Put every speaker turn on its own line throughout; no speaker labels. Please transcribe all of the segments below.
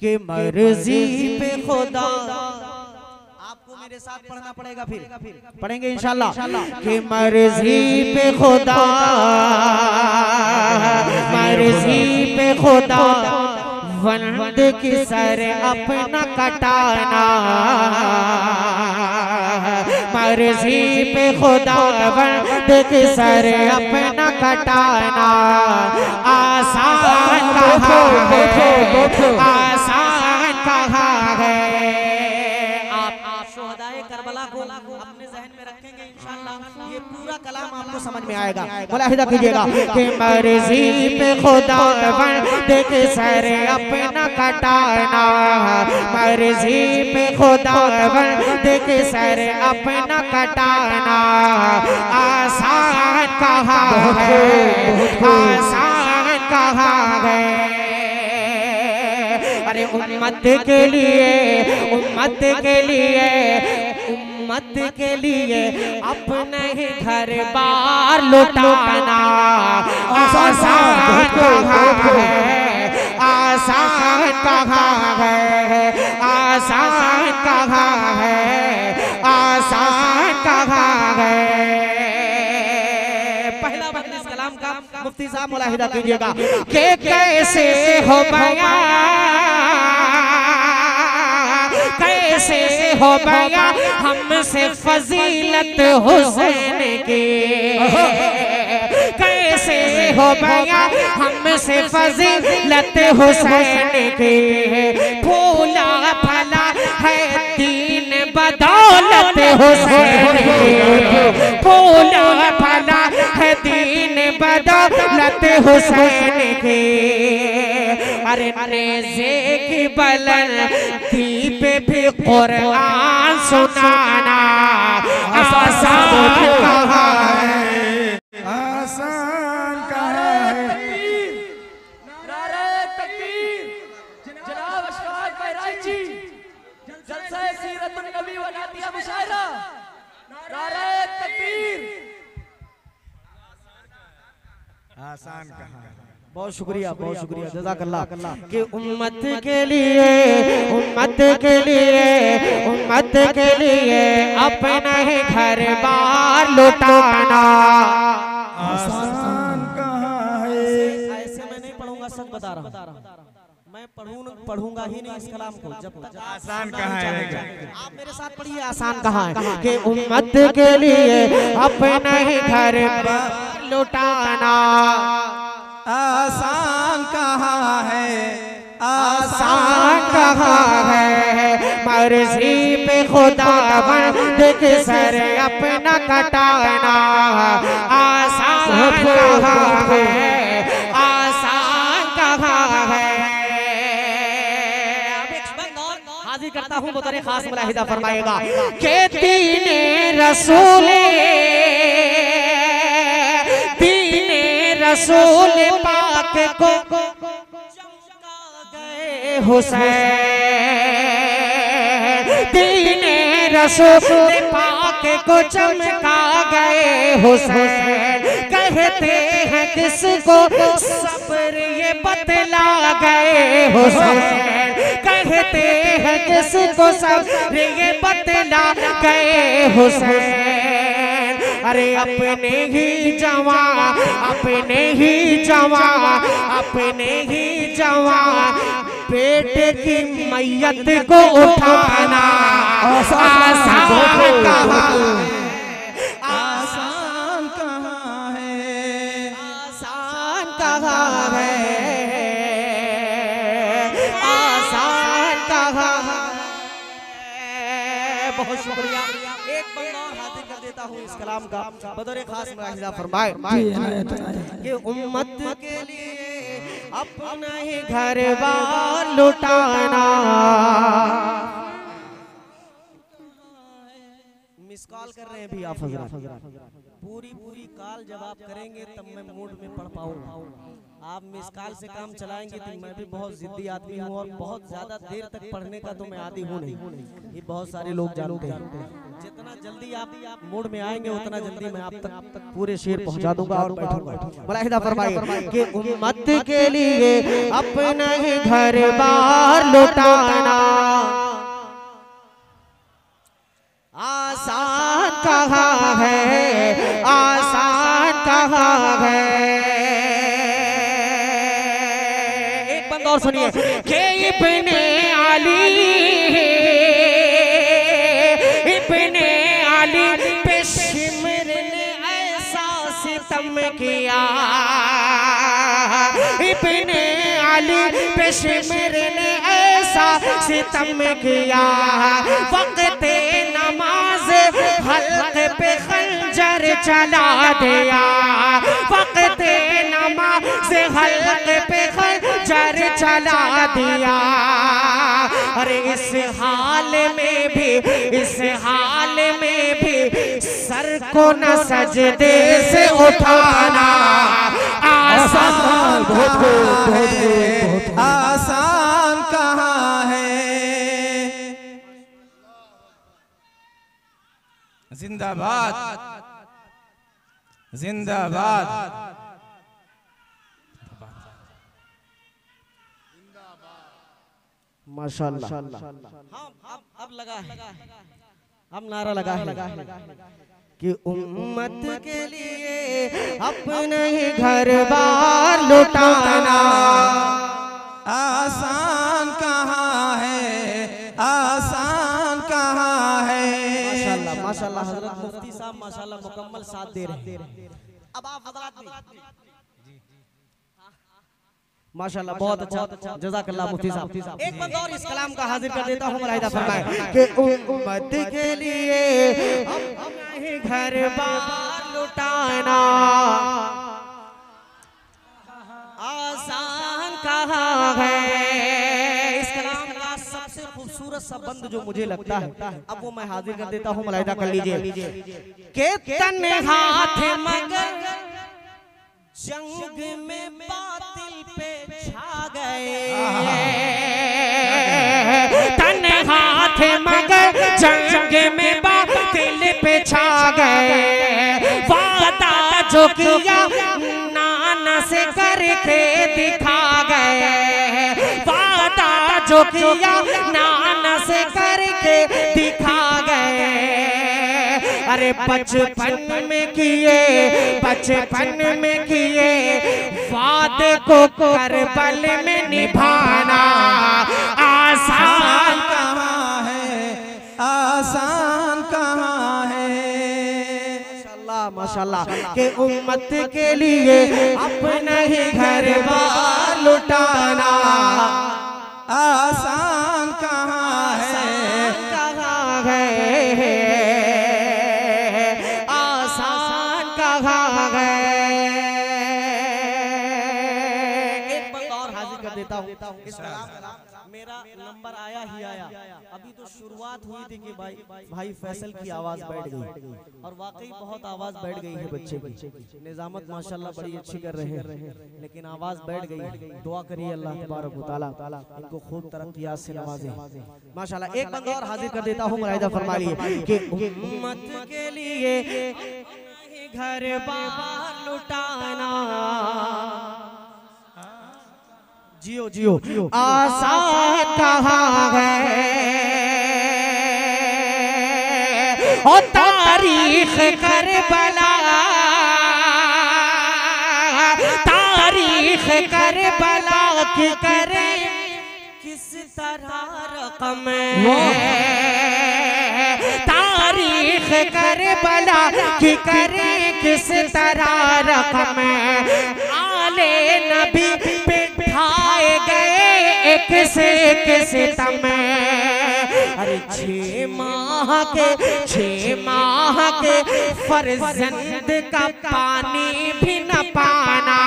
कि मर्जी पे खुदा। आपको मेरे साथ पढ़ना पड़ेगा, फिर पढ़ेंगे इंशाल्लाह। कि मर्जी पे खुदा, मर्जी पे खुदा वंद की सर अपना कटाना। मर्जी पे खुदा वंद की सर अपना कटाना। आसान कहा है, आसान कहा है। आप शुहदाए करबला को अपने ज़हन में रखेंगे इंशाअल्लाह, ये पूरा कलाम आपको समझ में आएगा। मुलाहिदा कीजिएगा कि मर्जी पे खुदा वंद के सर अपना कटाना। मर्जी पे खुदा वंद के सर अपना कटाना। आसान कहा है, आसान कहा है। अरे उम्मत के लिए, उम्मत के लिए, उम्मत के लिए अपने ही घर बार लुटाना। आसान कहा है, आसान कहा है, आसान कहा है, आसान कहा है। पहला बंद इस कलाम का मुफ्ती साहब मुलाहिदा कीजिएगा कि कैसे हो बया, कैसे हो बया हमसे फजीलत हुसैन की। कैसे हो बया हमसे फजीलत हुसैन की। फूला फला है दीन बदौलत हुसैन की। फूला फला है दीन बदौलत हुसैन की। अरे नेज़े की बुलंदी पे भी कुरान सुनाना। आसान कहा है, आसान कहा है।
नारे तकबीर जनाब अशफाक बहराइच जी, जलसा सीरतुन नबी व नातिया मुशायरा। नारे तकबीर।
आसान कहा। बहुत शुक्रिया, बहुत शुक्रिया, जज़ाकल्लाह। कि उम्मत के लिए, उम्मत के लिए, उम्मत के लिए अपना ही घर बार लुटाना। आसान कहा है। ऐसे मैं नहीं पढ़ूंगा, सच बता रहा हूँ। मैं पढ़ूंगा ही नहीं इस कलाम को जब तक आसान कहा है। आप मेरे साथ पढ़िए, आसान कहा है। कि उम्मत के लिए अपना ही घर बार लुटाना। आसान कहा है, आसान कहा है। मर्जी पे खुदा वंद के सर अपना कटाना। आसान कहा है, आसान कहा है। अब एक बंद और हाजिर करता हूँ, बतौर खास मुलाहिदा फरमाएगा कि दीने रसूल, रसूल पाक को चमका गए हुसैन। दीने रसूल पाक को चमका गए हुसैन। कहते हैं किसको सब्र ये बतला गए हुसैन। कहते हैं किसको सब्र ये बतला गए हुसैन। अरे अपने ही जवान, अपने ही जवान, अपने ही जवान बेटे की मैयत को उठाना। आसान कहा, आसान कहा है, आसान कहा है, आसान कहा है। बहुत शुक्रिया। एक बंदा और हाजिर कर देता हूँ इस कलाम का, बतौर खास मुलाहिजा फरमाए कि उम्मत के लिए अपना ही घर बार लुटाना। मिस कॉल कर कर रहे हैं भी आप हजरत, पूरी काल जब आप करेंगे तब मैं मूड में पढ़ पाऊंगा। आप मिस कॉल से काम चलाएंगे तो मैं भी बहुत जिद्दी आदमी हूँ और बहुत ज्यादा देर तक पढ़ने का तो मैं आदी हूँ नहीं, ये बहुत सारे लोग जानते हैं। जितना जल्दी आप मूड में आएंगे उतना जल्दी मैं आप तक पूरे शेर पहुंचा दूंगा और बैठूंगा। मुलाहिदा फरमाइए कि उम्मत के लिए अपना ही घर बार लुटाना आसान कहाँ है, आसान कहाँ है। एक बंद और सुनिए कि इब्ने अली पे शिमर ने ऐसा सितम किया, इब्ने अली पे शिमर ने ऐसा सितम किया, वक्त नमाज हल्क पे खंजर चला दिया, वक्त नमाज हल्क पे खंजर चला दिया। अरे इस हाल में भी सर को न सजदे से उठाना आसान, बहुत
आसान कहाँ है। जिंदाबाद जिंदाबाद।
माशाअल्लाह। हाँ अब लगा है, अब नारा लगा है कि उम्मत के लिए अपना ही घर बार लुटाना
आसान कहाँ है, आसान कहाँ है।
माशाअल्लाह माशाअल्लाह। हजरत मुफ्ती साहब माशाअल्लाह मुकम्मल साथ दे रहे हैं। अब आप हजरत माशाअल्लाह बहुत अच्छा, जज़ाकल्लाह मुफ्ती साहब। एक बार और इस कलाम का हाजिर कर देता हूँ। मुलाहिदा फरमाएं कि उम्मत के लिए अपना ही घर बार लुटाना आसान कहाँ है। इस कलाम का सबसे खूबसूरत सा बंद जो मुझे लगता है अब वो मैं हाजिर कर देता हूँ। मुलाहिदा कर लीजिए कि तन्हा थे मगर जंग में बातिल पे छा गए, तन्हा थे मगर जंग में बातिल पे छा गए, वादा जो किया नाना से करके दिखा गए, वादा जो किया नाना से करके दिखा गए। अरे बचपन में किए वादे को करबल में निभाना आसान
कहाँ है, आसान कहाँ है।
माशाअल्लाह माशाअल्लाह के उम्मत के लिए अपना ही घर बार लुटाना
आसान कहाँ है,
कहाँ है, आसान कहाँ है। एक बंद और हाजिर कर देता हूँ। इस मेरा नंबर आया ही आया। अभी तो शुरुआत हुई थी कि भाई फैसल की आवाज बैठ गई और वाकई बहुत आवाज बैठ गई है बच्चे की। निजामत माशाल्लाह बड़ी अच्छी कर रहे हैं लेकिन आवाज बैठ गई। दुआ करिए अल्लाह तबारक व तआला इनको खूब तरक्कियात से नवाजे माशाल्लाह। एक बंदा और हाजिर कर देता हूँ। मुलाहिदा फरमा लिए कि उम्मत के लिए घर बार लुटाना जियो जियो आसान कहाँ है। ओ तारीख करबला, तारीख करबला की करे किस तरह रकम, तारीख करबला की करे किस तरह रकम। आले नबी पे ढाए गए एक से एक सितम। अरे 6 माह के फर्जंद का पानी भी न पाना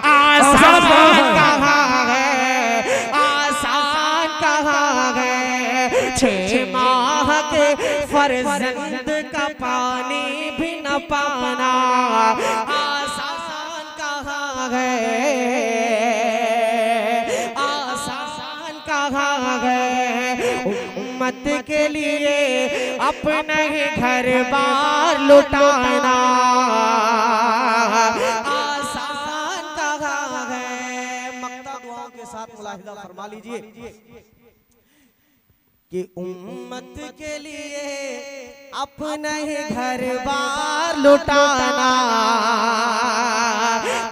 आसान कहाँ है, आसान कहाँ है। 6 माह के फर्जंद का पानी भी न पाना आसान कहाँ है, आसान कहाँ है। उम्मत के लिए अपना ही घर बार लुटाना आसान कहाँ है। मक्ता दुआओं के साथ मुलाहिजा फरमा लीजिए कि उम्मत के लिए अपना ही घर बार लुटाना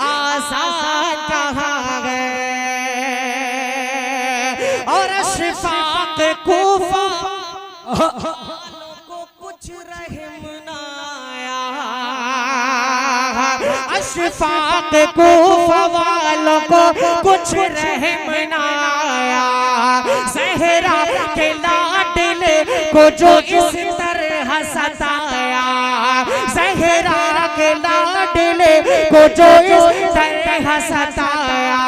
आसान कहाँ है। और अशफाक कूफा वालों को कुछ रहम ना आया, अशफाक कूफा वालों को कुछ रहम ना आया। सहरा के लाडले को जो इस तरह सताया, सहरा के लाडले को जो इस तरह सताया।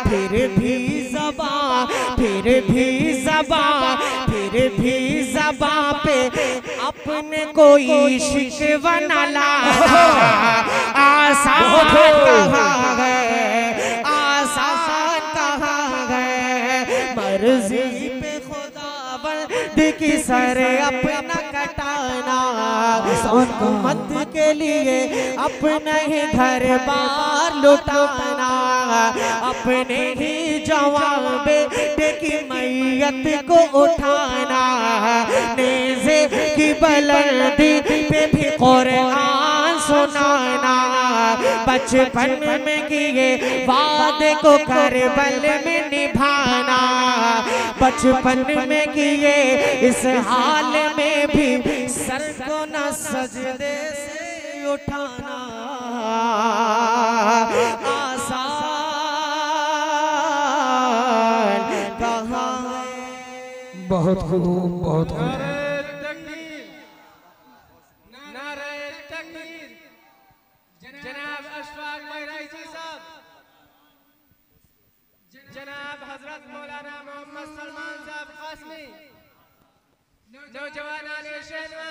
फिर भी ज़बां, फिर भी ज़बां, फिर भी ज़बां पे अपने कोई शिकवा न लाना आसान कहाँ है, आसान कहाँ है। मर्जी पे खुदाबंद की सर अपना कटाना उम्मत के लिए अपना ही घर बार लुटाना, अपने ही जवान बेटे की मैयत को उठाना, नेज़े की बुलंदी पे भी कुरान सुनाना। बचपन में किए वादे को करबल में निभाना, बचपन में किए इस हाल में भी सर को न सजदे से उठाना आसान कहाँ है।
बहुत खूब, बहुत खूब।
नारे तकबीर। जनाब अशफाक बहराइची साहब, जनाब हजरत मौलाना मोहम्मद सलमान साहब कासमी, नौजवान आले शहनवा